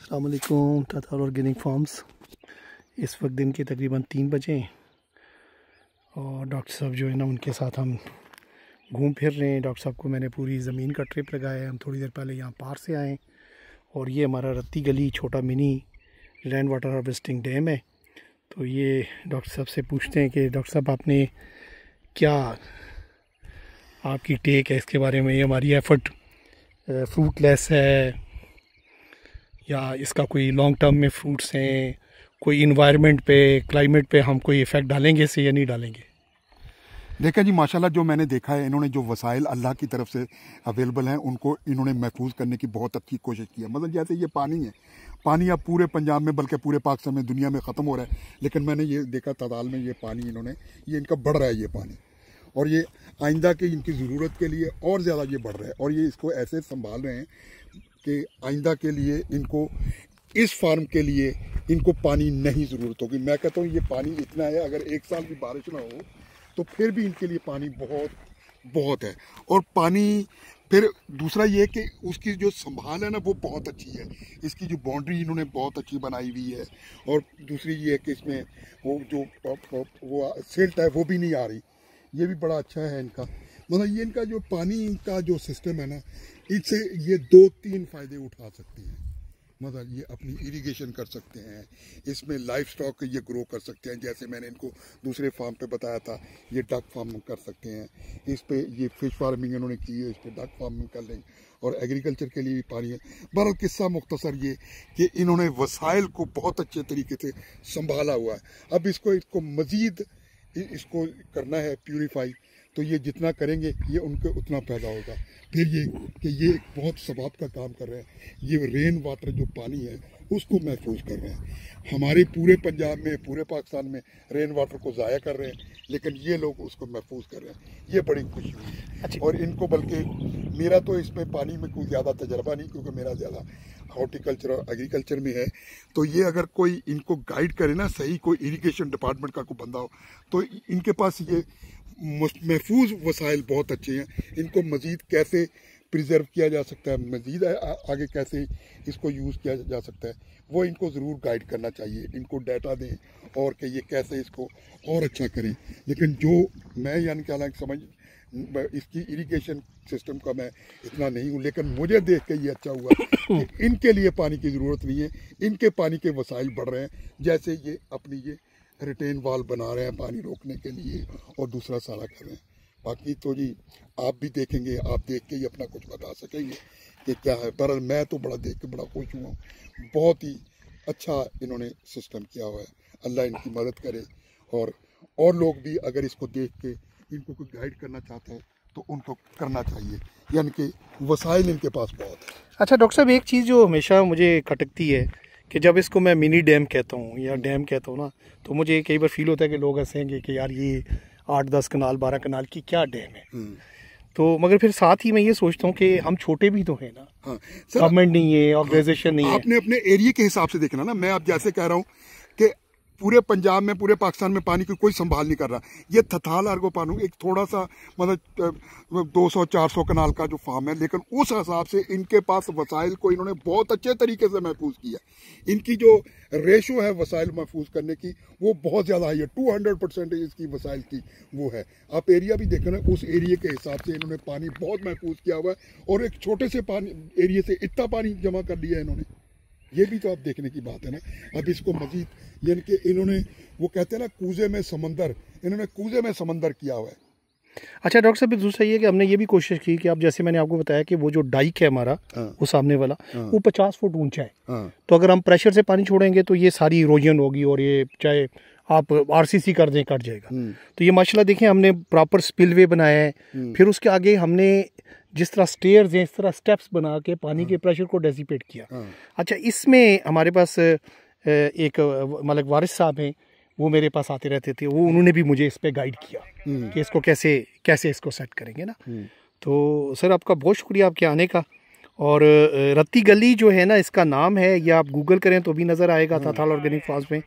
अस्सलाम वालेकुम ताताल organic farms. इस वक्त दिन के तकरीबन 3 बजे हैं और डॉक्टर साहब जो है ना उनके साथ हम घूम फिर रहे हैं। डॉक्टर साहब को मैंने पूरी ज़मीन का ट्रिप लगाया है। हम थोड़ी देर पहले यहाँ पार से आए और ये हमारा रत्ती गली छोटा mini rain water harvesting dam है। तो ये डॉक्टर साहब से पूछते हैं कि डॉक्टर साहब आपने क्या आपकी टेक है इसके बारे में। ये हमारी एफ़र्ट फ्रूटलेस है या इसका कोई लॉन्ग टर्म में फ्रूट्स हैं, कोई इन्वायरमेंट पे क्लाइमेट पे हम कोई इफ़ेक्ट डालेंगे से या नहीं डालेंगे? देखा जी, माशाल्लाह जो मैंने देखा है, इन्होंने जो वसाइल अल्लाह की तरफ से अवेलेबल हैं उनको इन्होंने महफूज करने की बहुत अच्छी कोशिश की है। मतलब जैसे ये पानी है, पानी अब पूरे पंजाब में बल्कि पूरे पाकिस्तान में दुनिया में ख़त्म हो रहा है, लेकिन मैंने ये देखा तादाद में ये पानी इन्होंने ये इनका बढ़ रहा है ये पानी, और ये आइंदा के इनकी ज़रूरत के लिए और ज़्यादा ये बढ़ रहा है। और ये इसको ऐसे संभाल रहे हैं कि आइंदा के लिए इनको इस फार्म के लिए इनको पानी नहीं ज़रूरत होगी। मैं कहता हूँ ये पानी इतना है, अगर एक साल की बारिश ना हो तो फिर भी इनके लिए पानी बहुत बहुत है। और पानी फिर दूसरा ये कि उसकी जो संभाल है ना वो बहुत अच्छी है। इसकी जो बाउंड्री इन्होंने बहुत अच्छी बनाई हुई है। और दूसरी ये है कि इसमें वो जो वो सिल्ट है वो भी नहीं आ रही, ये भी बड़ा अच्छा है इनका। मतलब ये इनका जो पानी का जो सिस्टम है ना, इससे ये 2-3 फ़ायदे उठा सकते हैं। मतलब ये अपनी इरिगेशन कर सकते हैं, इसमें लाइफ स्टॉक ये ग्रो कर सकते हैं। जैसे मैंने इनको दूसरे फार्म पे बताया था, ये डक फार्मिंग कर सकते हैं, इस पे ये फिश फार्मिंग इन्होंने की है, इस पे डक फार्मिंग कर लेंगे। और एग्रीकल्चर के लिए भी पानी है। बहरहाल किस्सा मुख्तसर ये कि इन्होंने वसाइल को बहुत अच्छे तरीके से संभाला हुआ है। अब इसको मज़ीद इसको करना है प्यूरीफाई, तो ये जितना करेंगे ये उनको उतना पैदा होगा। फिर ये कि ये एक बहुत सबाब का काम कर रहे हैं। ये रेन वाटर जो पानी है उसको महफूज कर रहे हैं। हमारे पूरे पंजाब में, पूरे पाकिस्तान में रेन वाटर को ज़ाया कर रहे हैं, लेकिन ये लोग उसको महफूज कर रहे हैं। ये बड़ी खुशी हुई है। और इनको बल्कि मेरा तो इसमें पानी में कोई ज़्यादा तजर्बा नहीं, क्योंकि मेरा ज़्यादा हॉर्टिकल्चर और एग्रीकल्चर में है। तो ये अगर कोई इनको गाइड करे ना, सही कोई इरिगेशन डिपार्टमेंट का कोई बंदा हो, तो इनके पास ये महफूज वसाइल बहुत अच्छे हैं। इनको मज़ीद कैसे प्रिजर्व किया जा सकता है, मज़ीद आगे कैसे इसको यूज़ किया जा सकता है, वो इनको ज़रूर गाइड करना चाहिए। इनको डाटा दें और कि ये कैसे इसको और अच्छा करें। लेकिन जो मैं यानी कि हालांकि समझ इसकी इरिगेशन सिस्टम का मैं इतना नहीं हूँ, लेकिन मुझे देख के ये अच्छा हुआ कि इनके लिए पानी की ज़रूरत नहीं है, इनके पानी के वसाइल बढ़ रहे हैं। जैसे ये अपनी ये रिटेन वाल बना रहे हैं पानी रोकने के लिए, और दूसरा सारा कर रहे हैं। बाकी तो जी आप भी देखेंगे, आप देख के ही अपना कुछ बता सकेंगे कि क्या है। पर मैं तो बड़ा देख के बड़ा खुश हुआ। बहुत ही अच्छा इन्होंने सिस्टम किया हुआ है। अल्लाह इनकी मदद करे। और लोग भी अगर इसको देख के इनको कोई गाइड करना चाहते हैं तो उनको करना चाहिए, यानी कि वसाइल इनके पास बहुत है। अच्छा डॉक्टर साहब, एक चीज़ जो हमेशा मुझे खटकती है कि जब इसको मैं मिनी डैम कहता हूँ या डैम कहता हूँ ना, तो मुझे कई बार फील होता है कि लोग हंसेंगे कि यार ये 8-10 कनाल 12 कनाल की क्या डैम है। तो मगर फिर साथ ही मैं ये सोचता हूँ कि हम छोटे भी तो हैं ना। हाँ, गवर्नमेंट नहीं है, ऑर्गेनाइजेशन नहीं है। आपने अपने एरिया के हिसाब से देखना ना। मैं अब जैसे कह रहा हूँ कि पूरे पंजाब में, पूरे पाकिस्तान में पानी की कोई संभाल नहीं कर रहा। ये थथाल आर्गो पानू एक थोड़ा सा मतलब 200-400 कनाल का जो फार्म है, लेकिन उस हिसाब से इनके पास वसाइल को इन्होंने बहुत अच्छे तरीके से महफूज किया। इनकी जो रेशो है वसाइल महफूज करने की वो बहुत ज़्यादा है। 200% इसकी वसाइल की वो है। आप एरिया भी देखें ना, उस एरिया के हिसाब से इन्होंने पानी बहुत महफूज किया हुआ है। और एक छोटे से पानी एरिया से इतना पानी जमा कर दिया है इन्होंने, ये भी तो आप देखने की बात है ना। अब इसको मजीद यानी कि इन्होंने वो कहते हैं ना कूजे में समंदर, इन्होंने कूजे में समंदर किया हुआ है। अच्छा डॉक्टर साहब, दूसरा ये कि हमने ये भी कोशिश की कि अब जैसे मैंने आपको बताया कि वो जो डाइक है हमारा, वो सामने वाला, वो 50 फुट ऊंचा है। तो अगर हम प्रेशर से पानी छोड़ेंगे तो ये सारी इरोजन होगी और ये चाहे आप आरसीसी कर दें कट जाएगा। तो ये माशाल्लाह देखें हमने प्रॉपर स्पिलवे बनाया है। फिर उसके आगे हमने जिस तरह स्टेयर्स हैं इस तरह स्टेप्स बना के पानी के प्रेशर को डेसिपेट किया। अच्छा, इसमें हमारे पास एक मलिक वारिस साहब हैं, वो मेरे पास आते रहते थे। वो उन्होंने भी मुझे इस पे गाइड किया कि इसको कैसे इसको सेट करेंगे ना। तो सर आपका बहुत शुक्रिया आपके आने का। और रत्ती गली जो है ना, इसका नाम है, या आप गूगल करें तो भी नज़र आएगा ताताल ऑर्गेनिक फार्म्स में।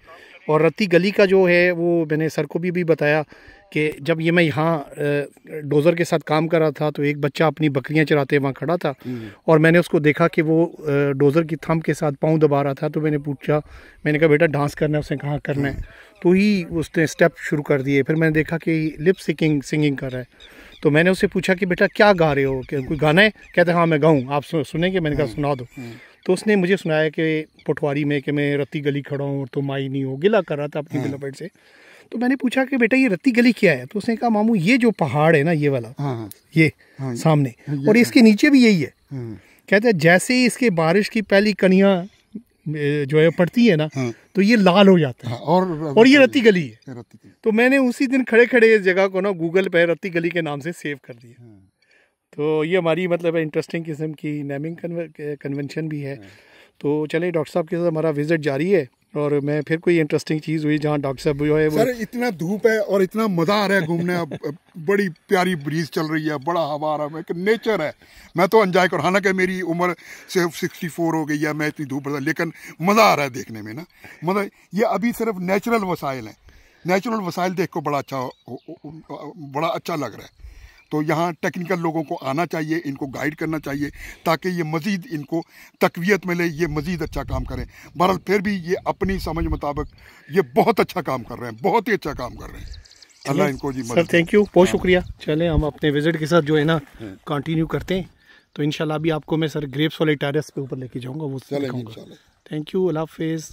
और रत्ती गली का जो है वो मैंने सर को भी बताया कि जब ये मैं यहाँ डोज़र के साथ काम कर रहा था तो एक बच्चा अपनी बकरियां चराते वहाँ खड़ा था और मैंने उसको देखा कि वो डोज़र की थंब के साथ पाँव दबा रहा था। तो मैंने पूछा, मैंने कहा बेटा डांस करना है? उसने कहा करना है। तो ही उसने स्टेप शुरू कर दिए। फिर मैंने देखा कि लिप सिंगिंग कर रहा है। तो मैंने उससे पूछा कि बेटा क्या गा रहे हो, क्या कोई गाना है? कहते हाँ मैं गाऊँ, आप सुनेंगे? मैंने कहा सुना दो। तो उसने मुझे सुनाया कि पटवारी में कि मैं रत्ती गली खड़ा हूँ और तुम आई नहीं हो, गिला कर रहा था अपनी गर्लफ्रेंड से। तो मैंने पूछा कि बेटा ये रत्ती गली क्या है? तो उसने कहा मामू ये जो पहाड़ है ना, ये वाला, ये सामने, और इसके नीचे भी यही है। कहते हैं जैसे ही इसके बारिश की पहली कनियाँ जो है पड़ती है ना, तो ये लाल हो जाता है और ये रत्ती गली है। तो मैंने उसी दिन खड़े खड़े इस जगह को ना गूगल पे रत्ती गली के नाम से सेव कर दिया। तो ये हमारी मतलब इंटरेस्टिंग किस्म की नेमिंग कन्वेंशन भी है। तो चले डॉक्टर साहब के साथ हमारा विजिट जारी है और मैं फिर कोई इंटरेस्टिंग चीज़ हुई जहाँ डॉक्टर साहब जो है वो सर इतना धूप है और इतना मज़ा आ रहा है घूमने। बड़ी प्यारी ब्रीज चल रही है, बड़ा हवा आ रहा है, नेचर है। मैं तो एंजॉय कर, हालांकि मेरी उम्र सिर्फ 64 हो गई है, मैं इतनी धूप, लेकिन मज़ा आ रहा है देखने में ना। मतलब ये अभी सिर्फ नेचुरल वसाइल हैं, नेचुरल वसाइल देख को बड़ा अच्छा लग रहा है। तो यहाँ टेक्निकल लोगों को आना चाहिए, इनको गाइड करना चाहिए ताकि ये मज़ीद इनको तक़वियत मिले, ये मज़ीद अच्छा काम करें। बहरहाल फिर भी ये अपनी समझ मुताबिक ये बहुत अच्छा काम कर रहे हैं, बहुत ही अच्छा काम कर रहे हैं। अल्लाह इनको जी सर थैंक यू, बहुत शुक्रिया। चलें हम अपने विज़िट के साथ जो है ना कंटिन्यू करते हैं। तो इंशाल्लाह अभी आपको मैं सर ग्रेप्स वाले टेरेस पे ऊपर लेके जाऊँगा, वो दिखाऊंगा। थैंक यू, अल्लाह हाफिज़।